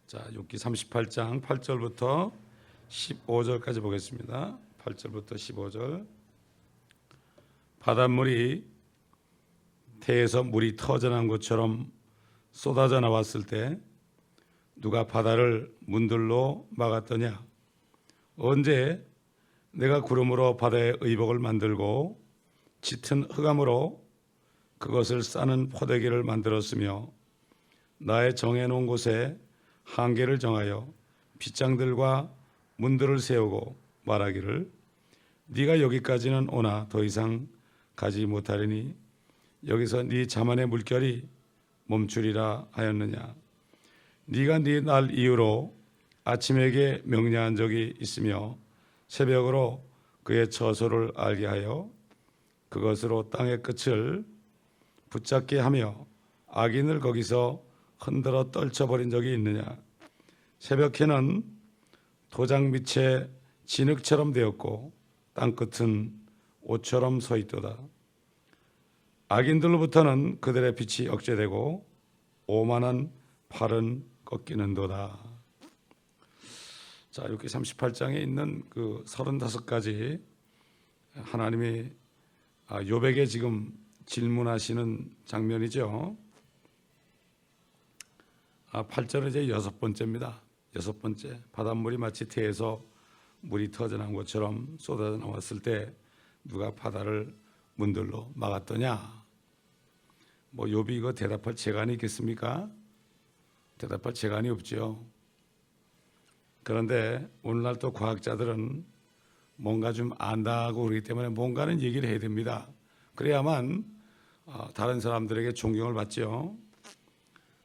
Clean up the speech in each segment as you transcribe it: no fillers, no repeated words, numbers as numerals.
자, 욥기 38장 8절부터 15절까지 보겠습니다. 8절부터 15절. 바닷물이 태에서 물이 터져난 것처럼 쏟아져 나왔을 때 누가 바다를 문들로 막았더냐? 언제 내가 구름으로 바다의 의복을 만들고 짙은 흑암으로 그것을 싸는 포대기를 만들었으며 나의 정해놓은 곳에 한계를 정하여 빗장들과 문들을 세우고 말하기를 네가 여기까지는 오나 더 이상 가지 못하리니 여기서 네 자만의 물결이 멈추리라 하였느냐. 네가 네 날 이후로 아침에게 명령한 적이 있으며 새벽으로 그의 처소를 알게 하여 그것으로 땅의 끝을 붙잡게 하며 악인을 거기서 흔들어 떨쳐버린 적이 있느냐. 새벽에는 도장 밑에 진흙처럼 되었고 땅끝은 옷처럼 서 있도다. 악인들로부터는 그들의 빛이 억제되고 오만한 팔은 꺾이는도다. 자, 이렇게 38장에 있는 그 35가지 하나님이 욥에게 지금 질문하시는 장면이죠. 8절은 이제 6번째입니다. 6번째. 바닷물이 마치 태에서 물이 터져난 것처럼 쏟아져 나왔을 때 누가 바다를 문들로 막았더냐? 뭐 욥이 이거 대답할 재간이 있겠습니까? 대답할 재간이 없죠. 그런데 오늘날 또 과학자들은 뭔가 좀 안다고 그러기 때문에 뭔가는 얘기를 해야 됩니다. 그래야만 다른 사람들에게 존경을 받죠.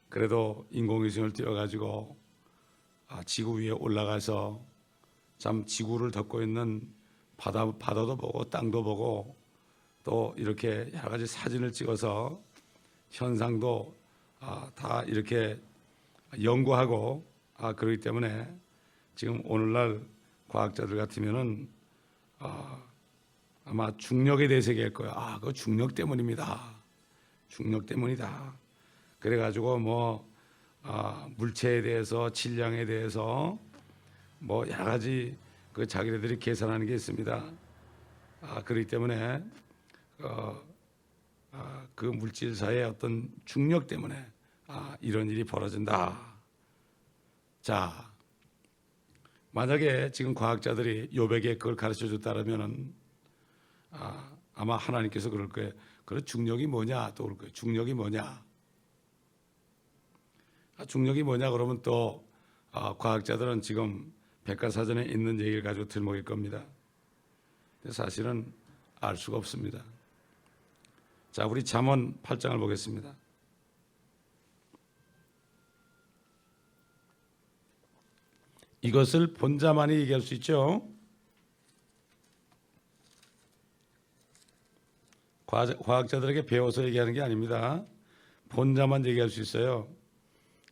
그래도 인공위성을 띄워가지고 지구 위에 올라가서 참 지구를 덮고 있는 바다도 보고 땅도 보고 또 이렇게 여러 가지 사진을 찍어서 현상도 다 이렇게 연구하고 그렇기 때문에 지금 오늘날 과학자들 같으면은 아마 중력에 대해서 얘기할 거야. 그거 중력 때문입니다. 중력 때문이다. 그래가지고 물체에 대해서 질량에 대해서 여러 가지 그 자기네들이 계산하는 게 있습니다. 그렇기 때문에 그 물질사의 어떤 중력 때문에 이런 일이 벌어진다. 자, 만약에 지금 과학자들이 욥에게 그걸 가르쳐 줬다면은 아마 하나님께서 그럴 거예요. 그 중력이 뭐냐 또 그럴 거예요. 중력이 뭐냐? 중력이 뭐냐 그러면 또 과학자들은 지금 백과사전에 있는 얘기를 가지고 들먹일 겁니다. 근데 사실은 알 수가 없습니다. 자, 우리 잠언 8장을 보겠습니다. 이것을 본자만이 얘기할 수 있죠. 과학자들에게 배워서 얘기하는 게 아닙니다. 본자만 얘기할 수 있어요.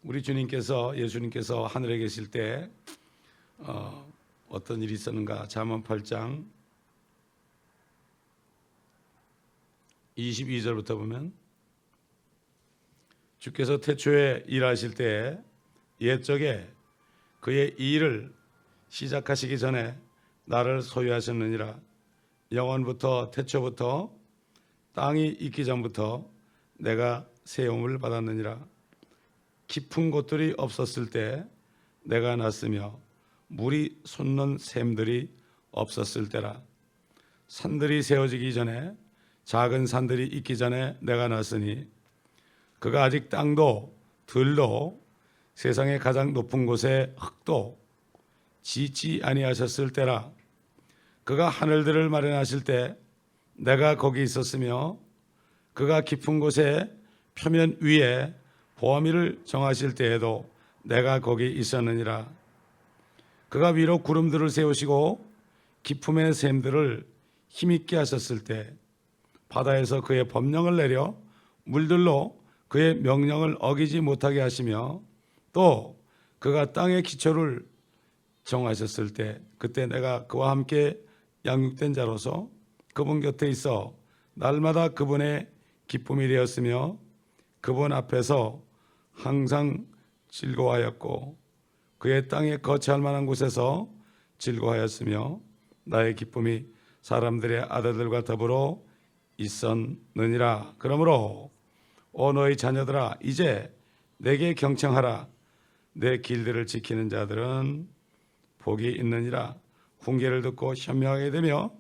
우리 예수님께서 하늘에 계실 때 어떤 일이 있었는가? 잠언 8장 22절부터 보면 주께서 태초에 일하실 때 옛적에 그의 일을 시작하시기 전에 나를 소유하셨느니라. 영원부터 태초부터 땅이 있기 전부터 내가 세움을 받았느니라. 깊은 곳들이 없었을 때 내가 났으며 물이 솟는 샘들이 없었을 때라. 산들이 세워지기 전에 작은 산들이 있기 전에 내가 났으니 그가 아직 땅도 들도 세상의 가장 높은 곳에 흙도 짓지 아니하셨을 때라. 그가 하늘들을 마련하실 때 내가 거기 있었으며 그가 깊은 곳에 표면 위에 보아미를 정하실 때에도 내가 거기 있었느니라. 그가 위로 구름들을 세우시고 깊음의 샘들을 힘있게 하셨을 때 바다에서 그의 법령을 내려 물들로 그의 명령을 어기지 못하게 하시며 또 그가 땅의 기초를 정하셨을 때 그때 내가 그와 함께 양육된 자로서 그분 곁에 있어 날마다 그분의 기쁨이 되었으며 그분 앞에서 항상 즐거워하였고 그의 땅에 거처할 만한 곳에서 즐거워하였으며 나의 기쁨이 사람들의 아들들과 더불어 있었느니라. 그러므로 오 너희 자녀들아 이제 내게 경청하라. 내 길들을 지키는 자들은 복이 있느니라. 훈계를 듣고 현명하게 되며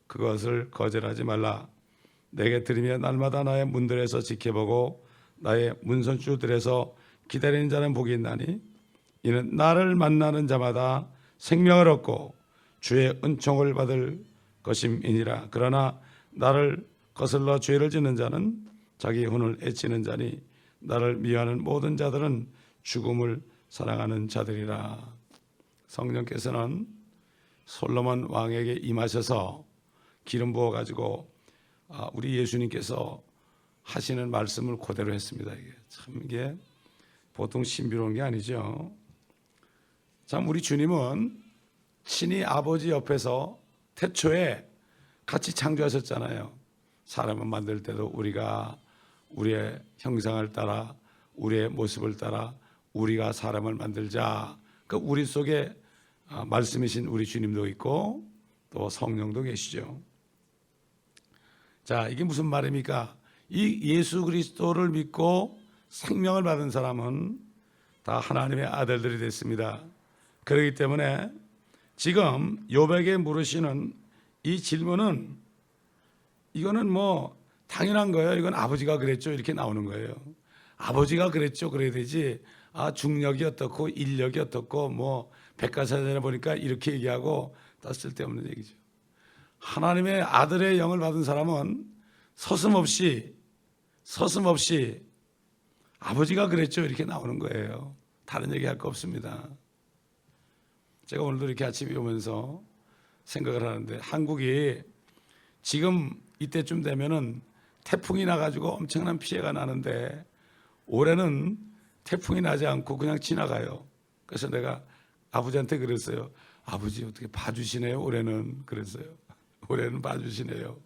그것을 거절하지 말라. 내게 들으며 날마다 나의 문들에서 지켜보고 나의 문선줄들에서 기다리는 자는 복이 있나니 이는 나를 만나는 자마다 생명을 얻고 주의 은총을 받을 것임이니라. 그러나 나를 거슬러 죄를 짓는 자는 자기 혼을 애치는 자니 나를 미워하는 모든 자들은 죽음을 사랑하는 자들이라. 성령께서는 솔로몬 왕에게 임하셔서 기름 부어 가지고 우리 예수님께서 하시는 말씀을 그대로 했습니다. 이게 보통 신비로운 게 아니죠. 참 우리 주님은 친히 아버지 옆에서 태초에 같이 창조하셨잖아요. 사람을 만들 때도 우리가 우리의 형상을 따라 우리의 모습을 따라 우리가 사람을 만들자. 그 우리 속에 말씀이신 우리 주님도 있고 또 성령도 계시죠. 자, 이게 무슨 말입니까? 이 예수 그리스도를 믿고 생명을 받은 사람은 다 하나님의 아들들이 됐습니다. 그렇기 때문에 지금 욥에게 물으시는 이 질문은 이거는 뭐 당연한 거예요. 이건 아버지가 그랬죠. 이렇게 나오는 거예요. 아버지가 그랬죠. 그래야 되지. 중력이 어떻고 인력이 어떻고 뭐 백과사전에 보니까 이렇게 얘기하고 다 쓸데없는 얘기죠. 하나님의 아들의 영을 받은 사람은 서슴없이 아버지가 그랬죠. 이렇게 나오는 거예요. 다른 얘기할 거 없습니다. 제가 오늘도 이렇게 아침에 오면서 생각을 하는데 한국이 지금 이때쯤 되면은 태풍이 나가지고 엄청난 피해가 나는데 올해는 태풍이 나지 않고 그냥 지나가요. 그래서 내가 아버지한테 그랬어요. 아버지 어떻게 봐주시네요 올해는. 그랬어요. 올해는 봐주시네요.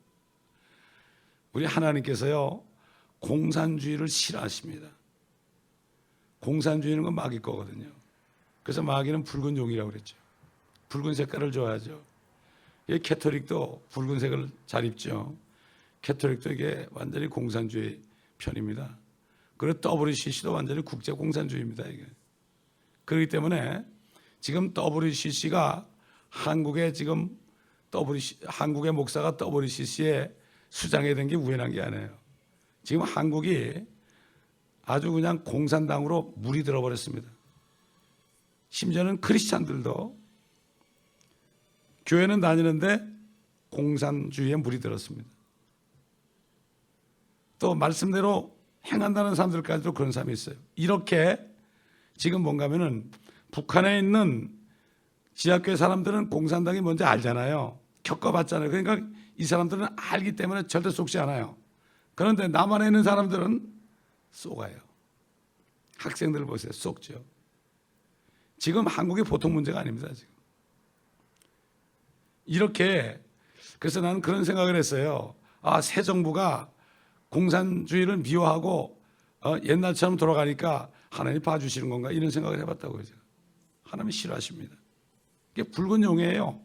우리 하나님께서요 공산주의를 싫어하십니다. 공산주의는 건 마귀 거거든요. 그래서 마귀는 붉은 용이라고 그랬죠. 붉은 색깔을 좋아하죠. 이 캐토릭도 붉은색을 잘 입죠. 캐토릭도 이게 완전히 공산주의 편입니다. 그리고 WCC도 완전히 국제 공산주의입니다. 이게. 그렇기 때문에 지금 WCC가 한국의 한국의 목사가 WCC에 수장이 된 게 우연한 게 아니에요. 지금 한국이 아주 그냥 공산당으로 물이 들어버렸습니다. 심지어는 크리스찬들도 교회는 다니는데 공산주의에 물이 들었습니다. 또 말씀대로 행한다는 사람들까지도 그런 사람이 있어요. 이렇게 지금 뭔가면은 북한에 있는 지하교회 사람들은 공산당이 뭔지 알잖아요. 겪어봤잖아요. 그러니까 이 사람들은 알기 때문에 절대 속지 않아요. 그런데 남한에 있는 사람들은 속아요. 학생들 보세요. 속죠. 지금 한국이 보통 문제가 아닙니다. 지금. 이렇게 그래서 나는 그런 생각을 했어요. 새 정부가 공산주의를 미워하고 옛날처럼 돌아가니까 하나님이 봐주시는 건가 이런 생각을 해봤다고요. 제가. 하나님이 싫어하십니다. 이게 붉은 용이에요.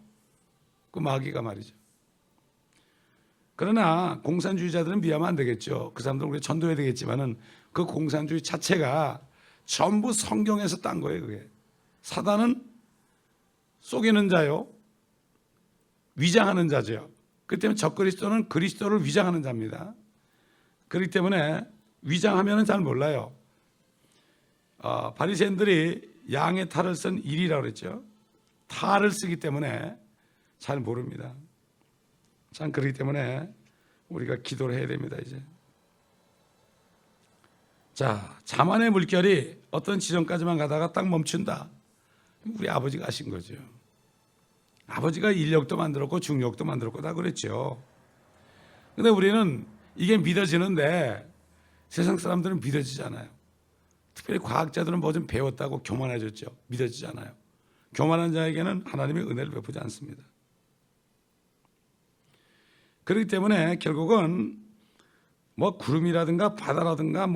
그 마귀가 말이죠. 그러나 공산주의자들은 미워하면 안 되겠죠. 그 사람들은 우리 전도해야 되겠지만은 그 공산주의 자체가 전부 성경에서 딴 거예요. 그게. 사단은 속이는 자요. 위장하는 자죠. 그렇기 때문에 적그리스도는 그리스도를 위장하는 자입니다. 그렇기 때문에 위장하면 잘 몰라요. 바리새인들이 양의 탈을 쓴 일이라고 그랬죠. 탈을 쓰기 때문에 잘 모릅니다. 참 그렇기 때문에 우리가 기도를 해야 됩니다. 이제 자, 자만의 물결이 어떤 지점까지만 가다가 딱 멈춘다. 우리 아버지가 하신 거죠. 아버지가 인력도 만들었고 중력도 만들었고 다 그랬죠. 근데 우리는 이게 믿어지는데 세상 사람들은 믿어지지 않아요. 특별히 과학자들은 뭐 좀 배웠다고 교만해졌죠. 믿어지지 않아요. 교만한 자에게는 하나님의 은혜를 베푸지 않습니다. 그렇기 때문에 결국은 뭐 구름이라든가 바다라든가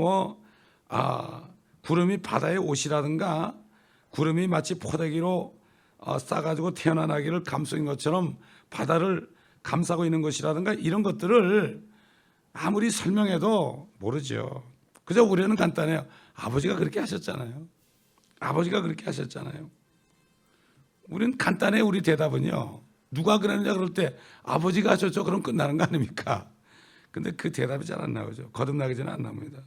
구름이 바다의 옷이라든가 구름이 마치 포대기로 싸가지고 태어난 아기를 감싸인 것처럼 바다를 감싸고 있는 것이라든가 이런 것들을 아무리 설명해도 모르죠. 그저 우리는 간단해요. 아버지가 그렇게 하셨잖아요. 아버지가 그렇게 하셨잖아요. 우리는 간단해. 우리 대답은요. 누가 그러느냐 그럴 때 아버지가 하셨죠. 그럼 끝나는 거 아닙니까? 근데 그 대답이 잘 안 나오죠. 거듭나기 전에 안 나옵니다.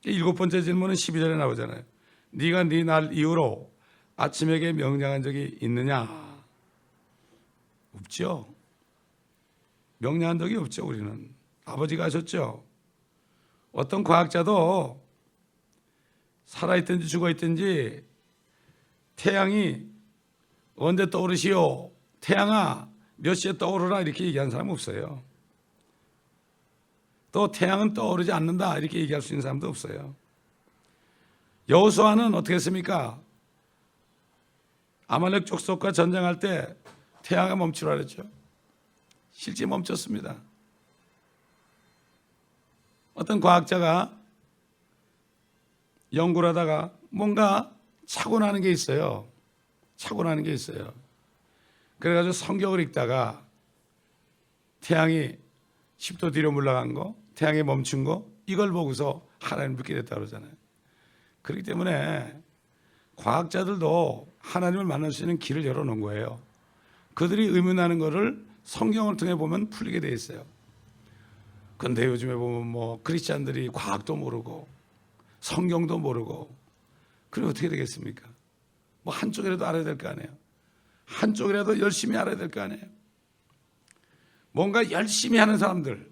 7번째 질문은 12절에 나오잖아요. 네가 네 날 이후로 아침에게 명령한 적이 있느냐? 없죠. 명령한 적이 없죠. 우리는 아버지가 하셨죠. 어떤 과학자도 살아있든지 죽어있든지 태양이 언제 떠오르시오? 태양아 몇 시에 떠오르라 이렇게 얘기한 사람 없어요. 또 태양은 떠오르지 않는다 이렇게 얘기할 수 있는 사람도 없어요. 여호수아는 어떻게 했습니까? 아말렉 족속과 전쟁할 때 태양이 멈추라 그랬죠. 실제 멈췄습니다. 어떤 과학자가 연구를 하다가 뭔가 사고 나는 게 있어요. 사고 나는 게 있어요. 그래가지고 성경을 읽다가 태양이 10도 뒤로 물러간 거, 태양이 멈춘 거, 이걸 보고서 하나님을 믿게 됐다고 그러잖아요. 그렇기 때문에 과학자들도 하나님을 만날 수 있는 길을 열어놓은 거예요. 그들이 의문하는 거를 성경을 통해 보면 풀리게 돼 있어요. 근데 요즘에 보면 뭐 크리스찬들이 과학도 모르고 성경도 모르고 그럼 어떻게 되겠습니까? 뭐 한쪽이라도 알아야 될 거 아니에요. 한쪽이라도 열심히 알아야 될 거 아니에요. 뭔가 열심히 하는 사람들이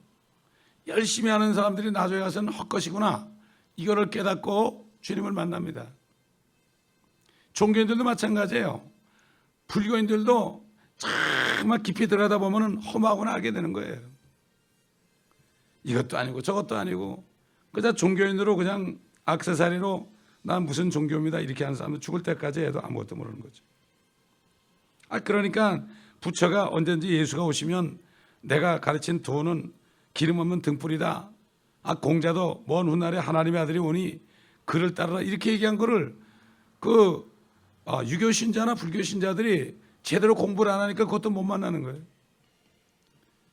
나중에 가서는 헛것이구나 이거를 깨닫고 주님을 만납니다. 종교인들도 마찬가지예요. 불교인들도 정말 깊이 들어가다 보면 험하구나 알게 되는 거예요. 이것도 아니고 저것도 아니고 그냥 종교인으로 그냥 액세서리로 난 무슨 종교입니다 이렇게 하는 사람은 죽을 때까지 해도 아무것도 모르는 거죠. 그러니까 부처가 언제든지 예수가 오시면 내가 가르친 도는 기름 없는 등불이다. 공자도 먼 훗날에 하나님의 아들이 오니 그를 따르라 이렇게 얘기한 거를 유교 신자나 불교 신자들이 제대로 공부를 안 하니까 그것도 못 만나는 거예요.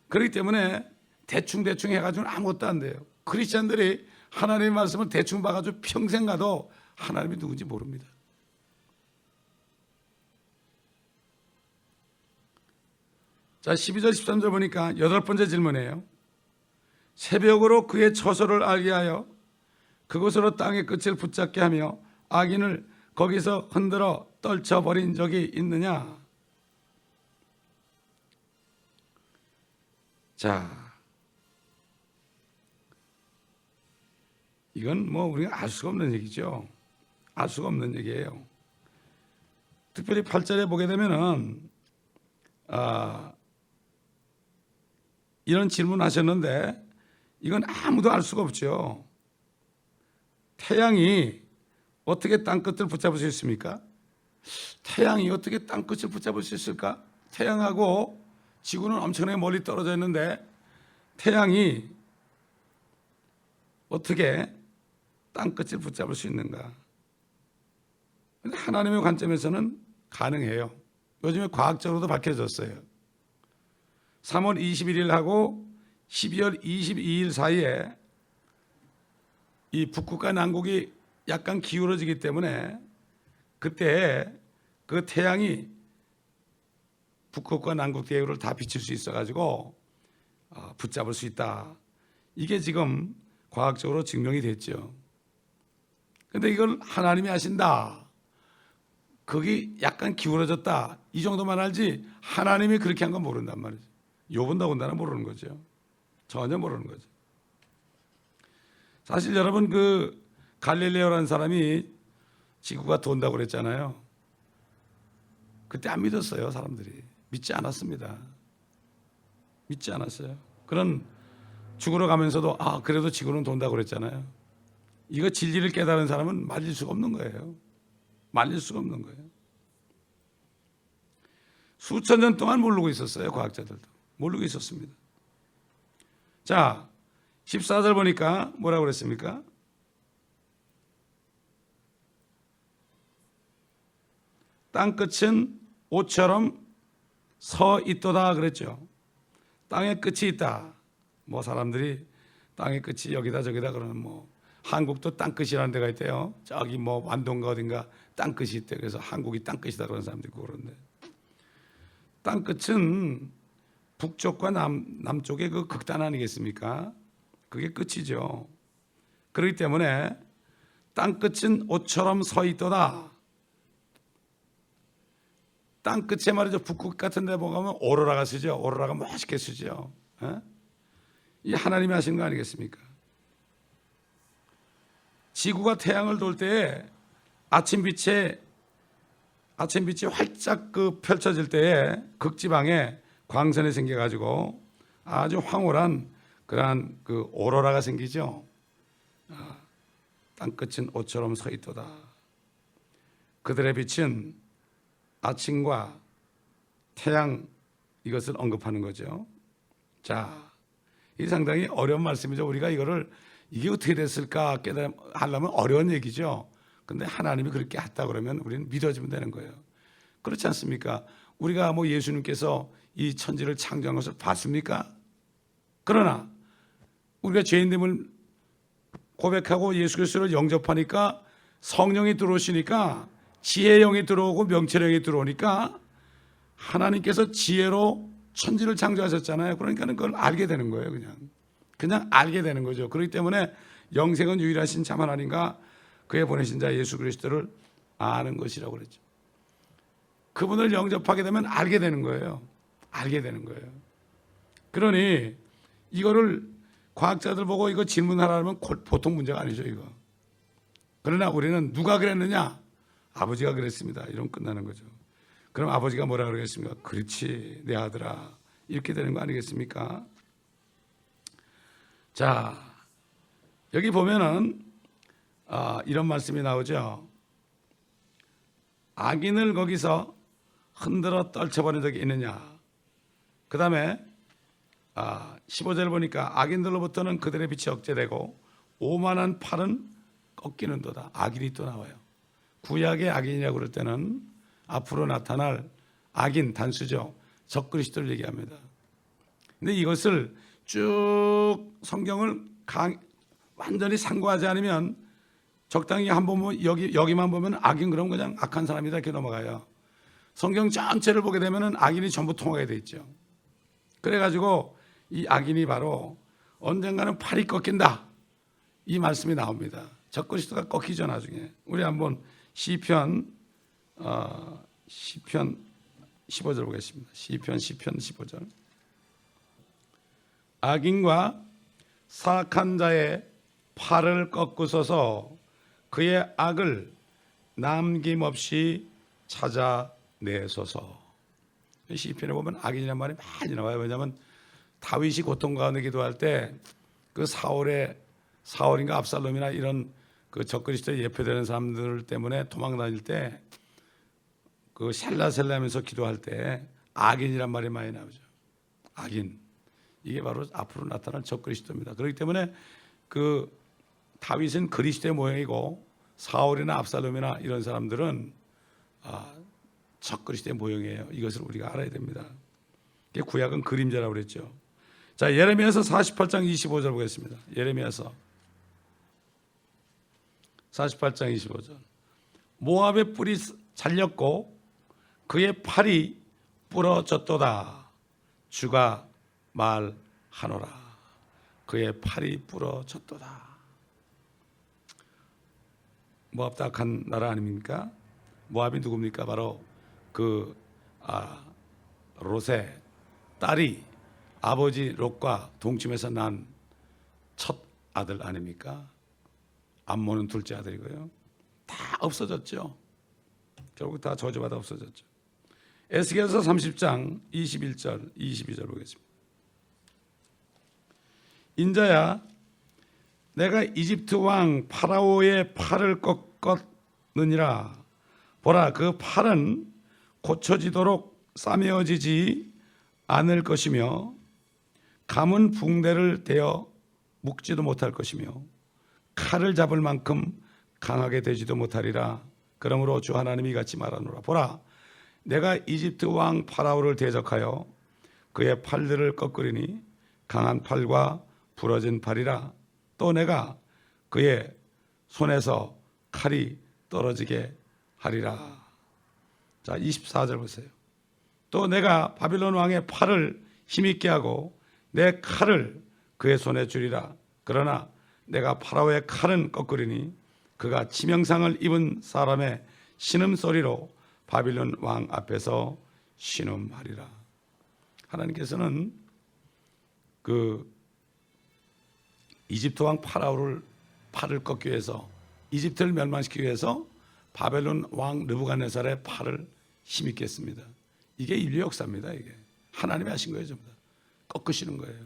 그렇기 때문에 대충 해가지고는 아무것도 안 돼요. 크리스찬들이 하나님의 말씀을 대충 봐가지고 평생 가도 하나님이 누군지 모릅니다. 자, 12절 13절 보니까 8번째 질문이에요. 새벽으로 그의 처소를 알게 하여 그곳으로 땅의 끝을 붙잡게 하며 악인을 거기서 흔들어 떨쳐버린 적이 있느냐? 자, 이건 뭐 우리가 알 수가 없는 얘기죠. 알 수가 없는 얘기예요. 특별히 8절에 보게 되면은 이런 질문하셨는데 이건 아무도 알 수가 없죠. 태양이 어떻게 땅끝을 붙잡을 수 있습니까? 태양이 어떻게 땅끝을 붙잡을 수 있을까? 태양하고 지구는 엄청나게 멀리 떨어져 있는데 태양이 어떻게 땅끝을 붙잡을 수 있는가? 하나님의 관점에서는 가능해요. 요즘에 과학적으로도 밝혀졌어요. 3월 21일하고 12월 22일 사이에 이 북극과 남극이 약간 기울어지기 때문에 그때 그 태양이 북극과 남극 대륙을 다 비칠 수 있어가지고 붙잡을 수 있다. 이게 지금 과학적으로 증명이 됐죠. 근데 이걸 하나님이 하신다. 거기 약간 기울어졌다. 이 정도만 알지 하나님이 그렇게 한 건 모른단 말이죠. 욥은 더군다나 모르는 거죠. 전혀 모르는 거죠. 사실 여러분 갈릴레오라는 사람이 지구가 돈다고 그랬잖아요. 그때 안 믿었어요. 사람들이 믿지 않았습니다. 믿지 않았어요. 그런 죽으러 가면서도 그래도 지구는 돈다고 그랬잖아요. 이거 진리를 깨달은 사람은 말릴 수가 없는 거예요. 말릴 수가 없는 거예요. 수천 년 동안 모르고 있었어요. 과학자들도 모르고 있었습니다. 자, 14절 보니까 뭐라고 그랬습니까? 땅끝은 옷처럼 서 있도다 그랬죠. 땅의 끝이 있다. 뭐 사람들이 땅의 끝이 여기다 저기다 그러는 뭐 한국도 땅끝이라는 데가 있대요. 저기 뭐 완동가 어딘가 땅끝이 있대. 그래서 한국이 땅끝이다 그런 사람도 있고 그런데 땅끝은 북쪽과 남쪽의 그 극단 아니겠습니까? 그게 끝이죠. 그렇기 때문에 땅끝은 옷처럼 서 있도다. 땅끝에 말이죠. 북극 같은 데 보면 오로라가 쓰죠. 오로라가 멋있게 쓰죠. 이 하나님이 하신 거 아니겠습니까? 지구가 태양을 돌 때에 아침빛이 활짝 그 펼쳐질 때에 극지방에 광선이 생겨가지고 아주 황홀한 그러한 그 오로라가 생기죠. 땅끝은 옷처럼 서 있도다. 그들의 빛은 아침과 태양 이것을 언급하는 거죠. 자, 이 상당히 어려운 말씀이죠. 우리가 이게 어떻게 됐을까 깨달으려면 어려운 얘기죠. 근데 하나님이 그렇게 했다 그러면 우리는 믿어주면 되는 거예요. 그렇지 않습니까? 우리가 뭐 예수님께서 이 천지를 창조한 것을 봤습니까? 그러나 우리가 죄인됨을 고백하고 예수 그리스도를 영접하니까 성령이 들어오시니까 지혜의 영이 들어오고 명철의 영이 들어오니까 하나님께서 지혜로 천지를 창조하셨잖아요. 그러니까 그걸 알게 되는 거예요. 그냥 알게 되는 거죠. 그렇기 때문에 영생은 유일하신 참 하나님과 그의 보내신 자 예수 그리스도를 아는 것이라고 그랬죠. 그분을 영접하게 되면 알게 되는 거예요. 알게 되는 거예요. 그러니 이거를 과학자들 보고 이거 질문하라면 보통 문제가 아니죠, 이거. 그러나 우리는 누가 그랬느냐? 아버지가 그랬습니다. 이러면 끝나는 거죠. 그럼 아버지가 뭐라 그러겠습니까? 그렇지, 내 아들아. 이렇게 되는 거 아니겠습니까? 자, 여기 보면은 이런 말씀이 나오죠. 악인을 거기서 흔들어 떨쳐버린 적이 있느냐? 그 다음에 15절 보니까 악인들로부터는 그들의 빛이 억제되고 오만한 팔은 꺾이는도다. 악인이 또 나와요. 구약의 악인이라고 그럴 때는 앞으로 나타날 악인 단수죠. 적그리스도를 얘기합니다. 근데 이것을 쭉 성경을 완전히 상고하지 않으면 적당히 한 번 여기만 보면 악인 그럼 그냥 악한 사람이다 이렇게 넘어가요. 성경 전체를 보게 되면 악인이 전부 통하게 돼 있죠. 그래가지고 이 악인이 바로 언젠가는 팔이 꺾인다 이 말씀이 나옵니다. 적그리스도가 꺾이죠 나중에. 우리 한번 시편 15절 보겠습니다. 시편 15절. 악인과 사악한 자의 팔을 꺾으소서 그의 악을 남김없이 찾아내소서. 시편에 보면 악인이라는 말이 많이 나와요. 왜냐하면 다윗이 고통 가운데 기도할 때 그 사울인가 압살롬이나 이런 그 적그리스도에 예표되는 사람들 때문에 도망 다닐 때 그 셀라셀라하면서 기도할 때 악인이란 말이 많이 나오죠. 악인. 이게 바로 앞으로 나타날 적그리스도입니다. 그렇기 때문에 그 다윗은 그리스도의 모형이고 사울이나 압살롬이나 이런 사람들은 적그리스도의 모형이에요. 이것을 우리가 알아야 됩니다. 구약은 그림자라고 그랬죠. 자, 예레미야서 48장 25절 보겠습니다. 예레미야서 48장 25절. 모압의 뿔이 잘렸고 그의 팔이 부러졌도다. 주가 말하노라. 그의 팔이 부러졌도다. 모압도 악한 나라 아닙니까? 모압이 누굽니까? 바로 그 롯의 딸이 아버지 롯과 동침해서 난 첫 아들 아닙니까? 암몬은 둘째 아들이고요. 다 없어졌죠. 결국 다 저주받아 없어졌죠. 에스겔서 30장 21절 22절 보겠습니다. 인자야 내가 이집트 왕 파라오의 팔을 꺾었느니라. 보라 그 팔은 고쳐지도록 싸매어지지 않을 것이며 감은 붕대를 대어 묶지도 못할 것이며 칼을 잡을 만큼 강하게 되지도 못하리라. 그러므로 주 하나님이 이같이 말하노라. 보라, 내가 이집트 왕 파라오를 대적하여 그의 팔들을 꺾으리니 강한 팔과 부러진 팔이라. 또 내가 그의 손에서 칼이 떨어지게 하리라. 자, 24절 보세요. 또 내가 바빌론 왕의 팔을 힘있게 하고 내 칼을 그의 손에 주리라. 그러나 내가 파라오의 칼은 꺾으리니 그가 치명상을 입은 사람의 신음소리로 바빌론 왕 앞에서 신음하리라. 하나님께서는 그 이집트 왕 파라오를 팔을 꺾기 위해서, 이집트를 멸망시키기 위해서 바벨론 왕 느부갓네살의 팔을 힘있게 했습니다. 이게 인류 역사입니다. 이게 하나님이 하신 거예요. 전부 다 꺾으시는 거예요.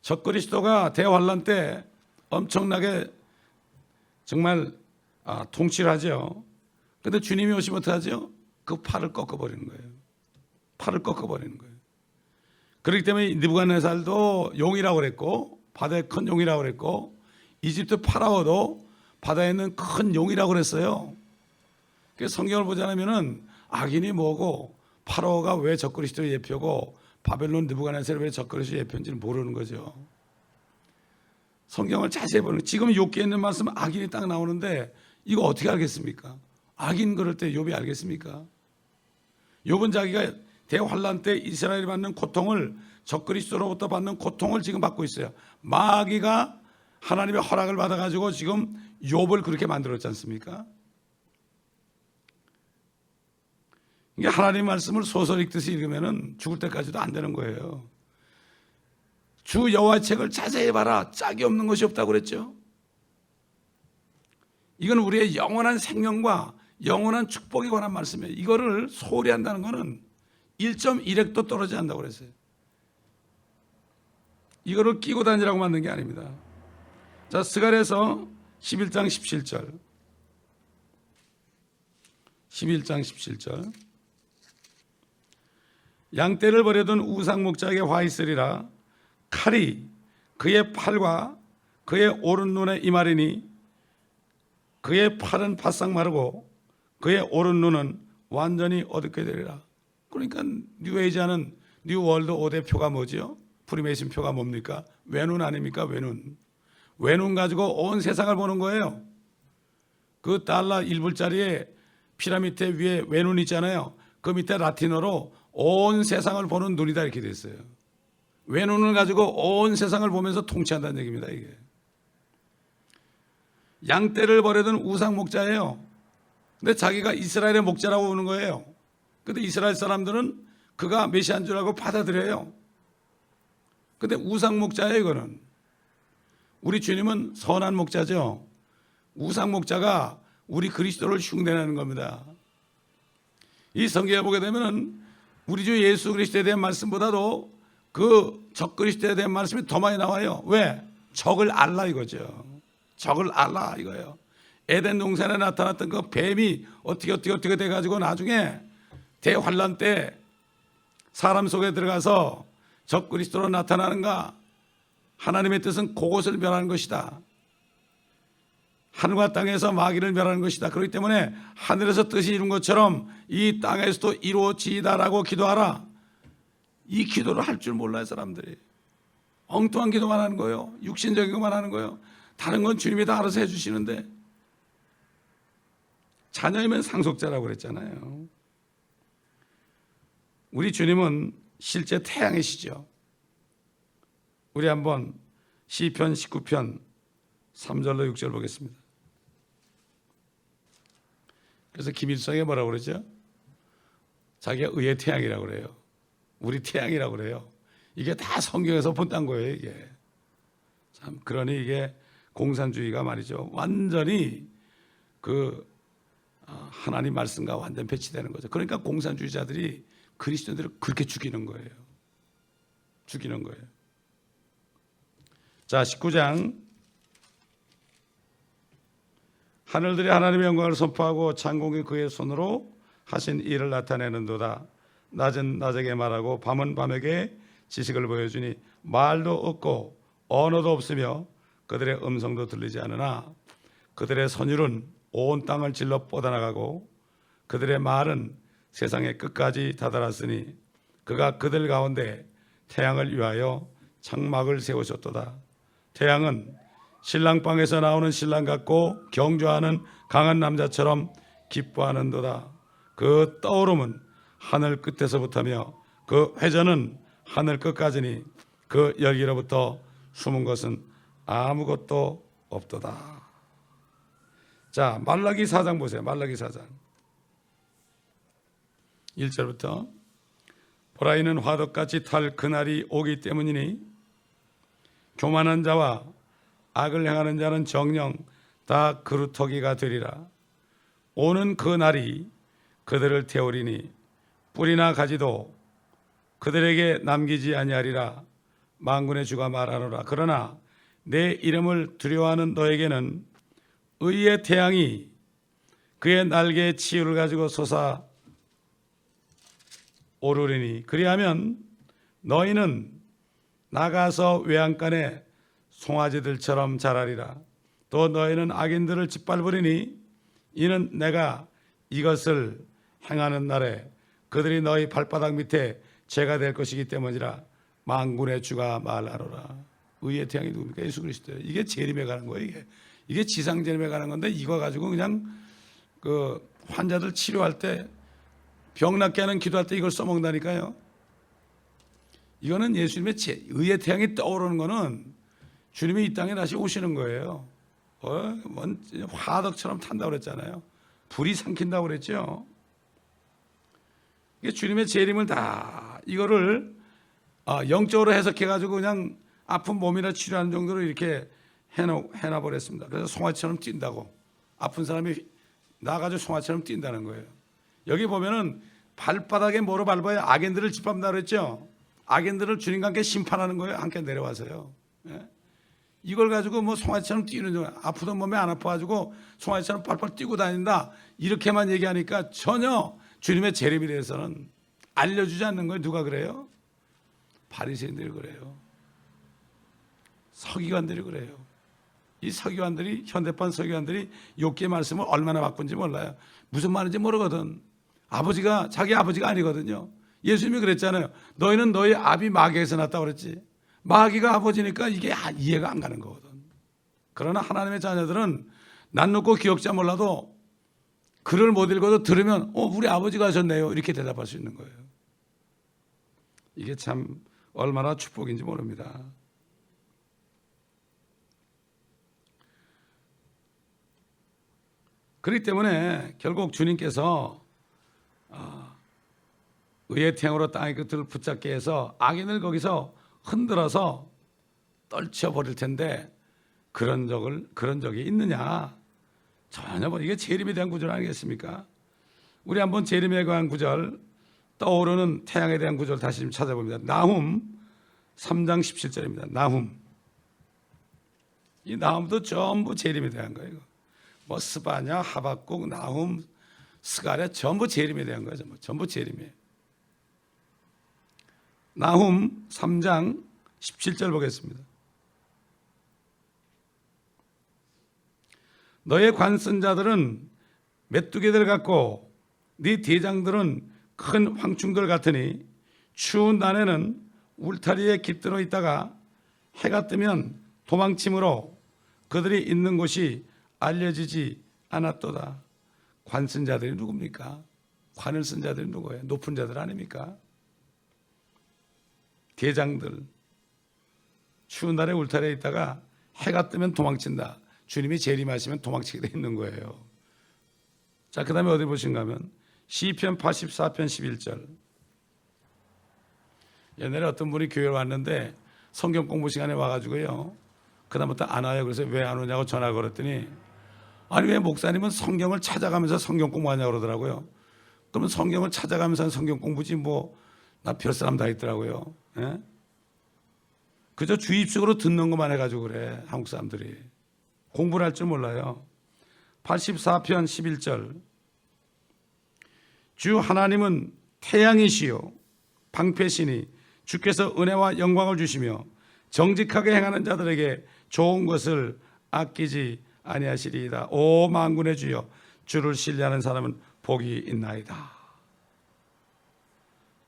적그리스도가 대환란 때 엄청나게 정말 통치를 하죠. 그런데 주님이 오시면 어떻게 하죠? 그 팔을 꺾어버리는 거예요. 팔을 꺾어버리는 거예요. 그렇기 때문에 느부갓네살도 용이라고 그랬고, 바다의 큰 용이라고 그랬고, 이집트 파라오도 바다에 있는 큰 용이라고 그랬어요. 그래서 성경을 보지 않으면은 악인이 뭐고 파라오가 왜 적그리스도의 예표고 바벨론 느부갓네살이 왜 적그리스도의 예표인지는 모르는 거죠. 성경을 자세히 보는, 지금 욥기에 있는 말씀 악인이 딱 나오는데 이거 어떻게 알겠습니까? 악인 그럴 때 욥이 알겠습니까? 욥은 자기가 대환란 때 이스라엘이 받는 고통을, 적그리스도로부터 받는 고통을 지금 받고 있어요. 마귀가 하나님의 허락을 받아가지고 지금 욥을 그렇게 만들었지 않습니까? 이게 하나님 말씀을 소설 읽듯이 읽으면은 죽을 때까지도 안 되는 거예요. 주 여호와의 책을 자세히 봐라. 짝이 없는 것이 없다고 그랬죠. 이건 우리의 영원한 생명과 영원한 축복에 관한 말씀이에요. 이거를 소홀히 한다는 것은 1.1획도 떨어지지 않는다고 그랬어요. 이거를 끼고 다니라고 만든 게 아닙니다. 자, 스가랴서 11장 17절. 11장 17절. 양떼를 버려둔 우상 목자에게 화 있으리라. 칼이 그의 팔과 그의 오른 눈에 임하리니 그의 팔은 바싹 마르고 그의 오른 눈은 완전히 어둡게 되리라. 그러니까 뉴에이지하는 뉴월드 5대 표가 뭐죠? 프리메이슨 표가 뭡니까? 외눈 아닙니까? 외눈. 외눈 가지고 온 세상을 보는 거예요. 그 달러 1불짜리에 피라미드 위에 외눈 있잖아요. 그 밑에 라틴어로 온 세상을 보는 눈이다 이렇게 돼 있어요. 외눈을 가지고 온 세상을 보면서 통치한다는 얘기입니다. 이게 양떼를 버려둔 우상 목자예요. 근데 자기가 이스라엘의 목자라고 보는 거예요. 근데 이스라엘 사람들은 그가 메시아인 줄 알고 받아들여요. 근데 우상 목자예요. 이거는 우리 주님은 선한 목자죠. 우상 목자가 우리 그리스도를 흉내내는 겁니다. 이 성경에 보게 되면은 우리 주 예수 그리스도에 대한 말씀보다도 그 적그리스도에 대한 말씀이 더 많이 나와요. 왜? 적을 알라 이거죠. 적을 알라 이거예요. 에덴 동산에 나타났던 그 뱀이 어떻게 돼가지고 나중에 대환란 때 사람 속에 들어가서 적그리스도로 나타나는가? 하나님의 뜻은 그것을 멸하는 것이다. 하늘과 땅에서 마귀를 멸하는 것이다. 그렇기 때문에 하늘에서 뜻이 이룬 것처럼 이 땅에서도 이루어지이다라고 기도하라. 이 기도를 할 줄 몰라요. 사람들이 엉뚱한 기도만 하는 거예요. 육신적인 것만 하는 거예요. 다른 건 주님이 다 알아서 해주시는데, 자녀이면 상속자라고 그랬잖아요. 우리 주님은 실제 태양이시죠. 우리 한번 시편 19편 3절로 6절 보겠습니다. 그래서 김일성이 뭐라고 그러죠? 자기가 의의 태양이라고 그래요. 우리 태양이라고 그래요. 이게 다 성경에서 본딴 거예요. 이게 참, 그러니 이게 공산주의가 말이죠, 완전히 그 하나님 말씀과 완전 배치되는 거죠. 그러니까 공산주의자들이 그리스도인들을 그렇게 죽이는 거예요. 죽이는 거예요. 자, 19장. 하늘들이 하나님의 영광을 선포하고 창공이 그의 손으로 하신 일을 나타내는도다. 낮은 낮에게 말하고 밤은 밤에게 지식을 보여주니 말도 없고 언어도 없으며 그들의 음성도 들리지 않으나 그들의 선율은 온 땅을 질러 뻗어나가고 그들의 말은 세상의 끝까지 다다랐으니 그가 그들 가운데 태양을 위하여 장막을 세우셨도다. 태양은 신랑방에서 나오는 신랑 같고 경주하는 강한 남자처럼 기뻐하는도다. 그 떠오름은 하늘 끝에서부터며 그 회전은 하늘 끝까지니 그 열기로부터 숨은 것은 아무것도 없도다. 자, 말라기 4장 보세요. 말라기 4장 1절부터 보라 이는 화덕같이 탈 그날이 오기 때문이니 교만한 자와 악을 행하는 자는 정녕 다 그루터기가 되리라. 오는 그 날이 그들을 태우리니 뿌리나 가지도 그들에게 남기지 아니하리라. 만군의 주가 말하노라. 그러나 내 이름을 두려워하는 너에게는 의의 태양이 그의 날개의 치유를 가지고 솟아 오르리니 그리하면 너희는 나가서 외양간에 송아지들처럼 자라리라. 또 너희는 악인들을 짓밟으리니 이는 내가 이것을 행하는 날에 그들이 너희 발바닥 밑에 죄가 될 것이기 때문이라. 만군의 주가 말하노라. 의의 태양이 누굽니까? 예수 그리스도예요. 이게 재림에 가는 거예요. 이게 지상 재림에 가는 건데 이거 가지고 그냥 그 환자들 치료할 때 병 낫게 하는 기도할 때 이걸 써먹는다니까요. 이거는 예수님의 의의 태양이 떠오르는 거는 주님이 이 땅에 다시 오시는 거예요. 화덕처럼 탄다고 그랬잖아요. 불이 삼킨다고 그랬죠. 이게 주님의 재림을 다 이거를 영적으로 해석해가지고 그냥 아픈 몸이나 치료하는 정도로 이렇게 해놔버렸습니다. 그래서 송아지처럼 뛴다고. 아픈 사람이 나가지고 송아지처럼 뛴다는 거예요. 여기 보면은 발바닥에 뭐로 밟아야 악인들을 짓밟는다 그랬죠. 악인들을 주님과 함께 심판하는 거예요. 함께 내려와서요. 예? 이걸 가지고 뭐 송아지처럼 뛰는 중 아프던 몸에 안 아파가지고 송아지처럼 팔팔 뛰고 다닌다 이렇게만 얘기하니까 전혀 주님의 재림에 대해서는 알려주지 않는 거예요. 누가 그래요? 바리새인들이 그래요. 서기관들이 그래요. 이 서기관들이 현대판 서기관들이 욥기의 말씀을 얼마나 바꾼지 몰라요. 무슨 말인지 모르거든. 아버지가 자기 아버지가 아니거든요. 예수님이 그랬잖아요. 너희는 너희 아비 마귀에서 났다고 그랬지. 마귀가 아버지니까 이게 이해가 안 가는 거거든. 그러나 하나님의 자녀들은 난 놓고 기억자 몰라도 글을 못 읽어도 들으면 우리 아버지가 하셨네요 이렇게 대답할 수 있는 거예요. 이게 참 얼마나 축복인지 모릅니다. 그렇기 때문에 결국 주님께서 의의 태양으로 땅의 끝을 붙잡게 해서 악인을 거기서 흔들어서 떨쳐버릴 텐데 그런 적이 있느냐? 전혀 이게 재림에 대한 구절 아니겠습니까? 우리 한번 재림에 관한 구절 떠오르는 태양에 대한 구절 다시 좀 찾아봅니다. 나훔 3장 17절입니다. 나훔. 이 나훔도 전부 재림에 대한 거예요. 뭐 스바냐, 하박국, 나훔, 스가랴 전부 재림에 대한 거죠. 전부 재림이에요. 나훔 3장 17절 보겠습니다. 너의 관쓴 자들은 메뚜기들 같고 네 대장들은 큰 황충들 같으니 추운 날에는 울타리에 깃들어 있다가 해가 뜨면 도망침으로 그들이 있는 곳이 알려지지 않았도다. 관 쓴 자들이 누굽니까? 관을 쓴 자들이 누구예요? 높은 자들 아닙니까? 대장들. 추운 날에 울타리에 있다가 해가 뜨면 도망친다. 주님이 재림하시면 도망치게 돼 있는 거예요. 자, 그 다음에 어디 보신가 하면 시편 84편 11절. 옛날에 어떤 분이 교회에 왔는데 성경 공부 시간에 와가지고요. 그 다음부터 안 와요. 그래서 왜 안 오냐고 전화 걸었더니 아니 왜 목사님은 성경을 찾아가면서 성경 공부하냐고 그러더라고요. 그러면 성경을 찾아가면서 성경 공부지 뭐 나 별 사람 다 있더라고요. 예? 그저 주입식으로 듣는 것만 해가지고 그래. 한국 사람들이. 공부를 할 줄 몰라요. 84편 11절. 주 하나님은 태양이시요 방패시니 주께서 은혜와 영광을 주시며 정직하게 행하는 자들에게 좋은 것을 아끼지 아니하시리이다. 오 만군의 주여, 주를 신뢰하는 사람은 복이 있나이다.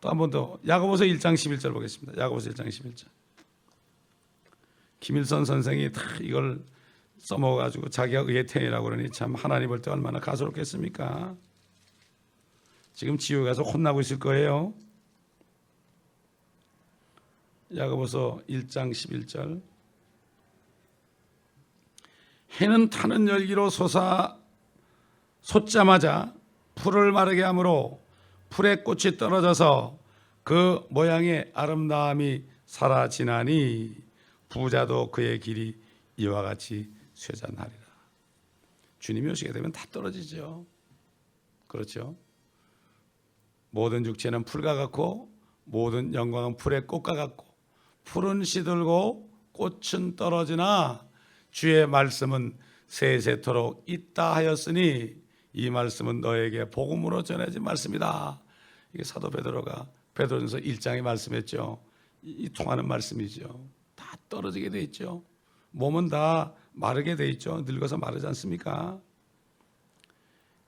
또 한 번 더 야고보서 1장 11절 보겠습니다. 야고보서 1장 11절. 김일선 선생이 다 이걸 써먹어가지고 자기가 의의 태이라고 그러니 참 하나님 볼 때 얼마나 가소롭겠습니까? 지금 지옥에 가서 혼나고 있을 거예요. 야고보서 1장 11절. 해는 타는 열기로 솟자마자 풀을 마르게 하므로 풀에 꽃이 떨어져서 그 모양의 아름다움이 사라지나니 부자도 그의 길이 이와 같이 쇠잔하리라. 주님이 오시게 되면 다 떨어지죠. 그렇죠? 모든 육체는 풀과 같고 모든 영광은 풀의 꽃과 같고 풀은 시들고 꽃은 떨어지나 주의 말씀은 세세토록 있다 하였으니 이 말씀은 너에게 복음으로 전해진 말씀이다. 이게 사도 베드로가 베드로전서 1장에 말씀했죠. 이 통하는 말씀이죠. 다 떨어지게 돼 있죠. 몸은 다 마르게 돼 있죠. 늙어서 마르지 않습니까?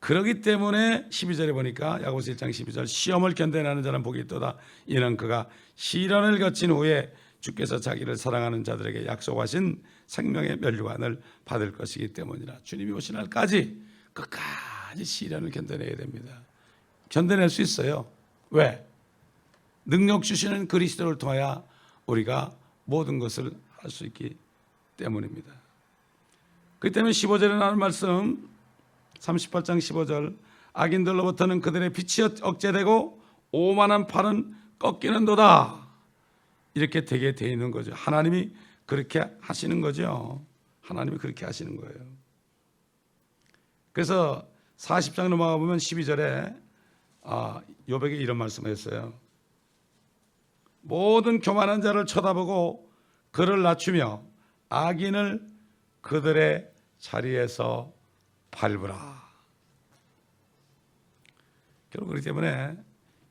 그렇기 때문에 12절에 보니까 야고보서 1장 12절 시험을 견뎌내는 자는 복이 있도다. 이는 그가 시련을 거친 후에 주께서 자기를 사랑하는 자들에게 약속하신 생명의 면류관을 받을 것이기 때문이라. 주님이 오신 날까지 끝까지 시련을 견뎌내야 됩니다. 견뎌낼 수 있어요. 왜? 능력 주시는 그리스도를 통하여 우리가 모든 것을 할 수 있기 때문입니다. 그렇기 때문에 15절에 나오는 말씀 38장 15절 악인들로부터는 그들의 빛이 억제되고 오만한 팔은 꺾이는도다. 이렇게 되게 돼 있는 거죠. 하나님이 그렇게 하시는 거죠. 하나님이 그렇게 하시는 거예요. 그래서 40장 넘어가 보면 12절에 욥에게 이런 말씀을 했어요. 모든 교만한 자를 쳐다보고 그를 낮추며 악인을 그들의 자리에서 밟으라. 결국 그렇기 때문에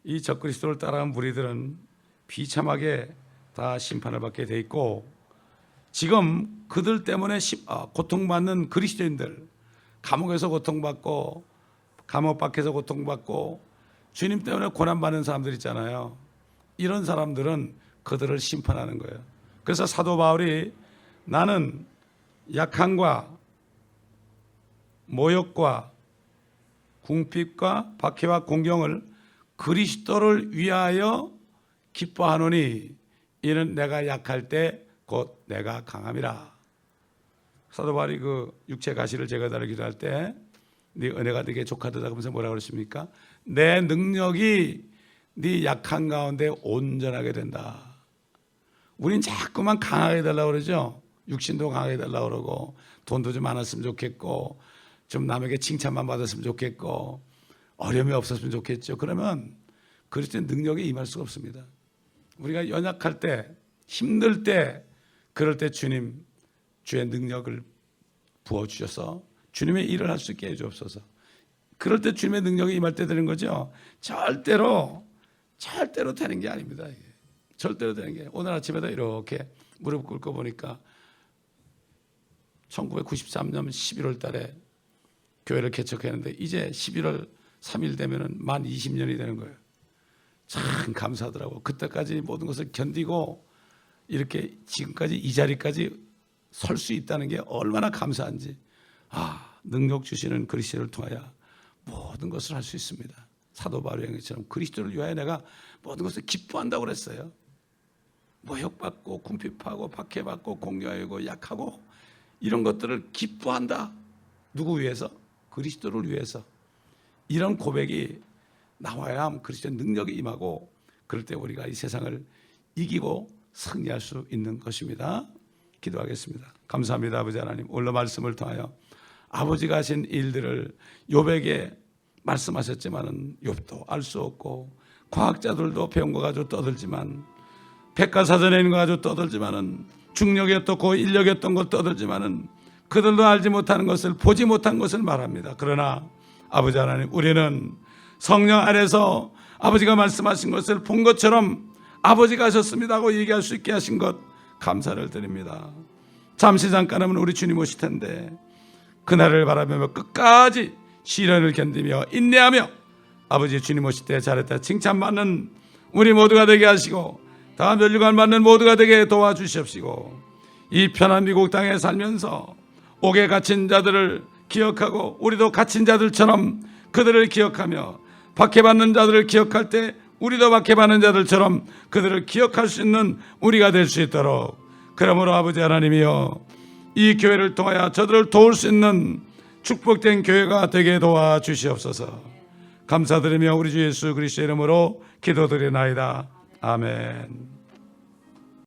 이 적그리스도를 따라간 무리들은 비참하게 다 심판을 받게 돼 있고, 지금 그들 때문에 고통받는 그리스도인들, 감옥에서 고통받고 감옥 밖에서 고통받고 주님 때문에 고난받는 사람들 있잖아요. 이런 사람들은 그들을 심판하는 거예요. 그래서 사도 바울이 나는 약함과 모욕과 궁핍과 박해와 공경을 그리스도를 위하여 기뻐하노니 이는 내가 약할 때 곧 내가 강함이라. 사도 바울이 그 육체 가시를 제거하라 기도할 때 네 은혜가 네게 족하도다 하면서 뭐라고 그랬습니까? 내 능력이 네 약한 가운데 온전하게 된다. 우린 자꾸만 강하게 해달라고 그러죠. 육신도 강하게 해달라고 그러고 돈도 좀 많았으면 좋겠고 좀 남에게 칭찬만 받았으면 좋겠고 어려움이 없었으면 좋겠죠. 그러면 그리스도의 능력이 임할 수가 없습니다. 우리가 연약할 때, 힘들 때, 그럴 때 주님, 주의 능력을 부어주셔서 주님의 일을 할 수 있게 해주옵소서. 그럴 때 주님의 능력이 임할 때 되는 거죠. 절대로 되는 게 아닙니다. 절대로 되는 게. 오늘 아침에도 이렇게 무릎 꿇고 보니까 1993년 11월 달에 교회를 개척했는데 이제 11월 3일 되면은 만 20년이 되는 거예요. 참 감사하더라고. 그때까지 모든 것을 견디고 이렇게 지금까지 이 자리까지 설 수 있다는 게 얼마나 감사한지. 능력 주시는 그리스도를 통하여 모든 것을 할 수 있습니다. 사도 바울의 행위처럼 그리스도를 위하여 내가 모든 것을 기뻐한다고 그랬어요. 모욕받고 궁핍하고 박해받고 공경하고 약하고 이런 것들을 기뻐한다. 누구 위해서? 그리스도를 위해서. 이런 고백이 나와야 그리스도의 능력이 임하고 그럴 때 우리가 이 세상을 이기고 승리할 수 있는 것입니다. 기도하겠습니다. 감사합니다. 아버지 하나님, 오늘 말씀을 통하여 아버지가 하신 일들을 욥에게 말씀하셨지만은 욥도 알 수 없고 과학자들도 배운 거 가지고 떠들지만 백과사전에 있는 거 가지고 떠들지만은 중력이었던 고 인력이었던 걸 떠들지만은 그들도 알지 못하는 것을 보지 못한 것을 말합니다. 그러나 아버지 하나님, 우리는 성령 안에서 아버지가 말씀하신 것을 본 것처럼 아버지가 하셨습니다 하고 얘기할 수 있게 하신 것 감사를 드립니다. 잠시 잠깐 하면 우리 주님 오실 텐데 그날을 바라보며 끝까지 시련을 견디며 인내하며 아버지 주님 오실 때 잘했다 칭찬받는 우리 모두가 되게 하시고 다음 멸류관 받는 모두가 되게 도와주시옵시고 이 편한 미국 땅에 살면서 옥에 갇힌 자들을 기억하고 우리도 갇힌 자들처럼 그들을 기억하며 박해받는 자들을 기억할 때 우리도 박해받는 자들처럼 그들을 기억할 수 있는 우리가 될 수 있도록 그러므로 아버지 하나님이여 이 교회를 통하여 저들을 도울 수 있는 축복된 교회가 되게 도와주시옵소서. 감사드리며 우리 주 예수 그리스도의 이름으로 기도드리나이다. 아멘.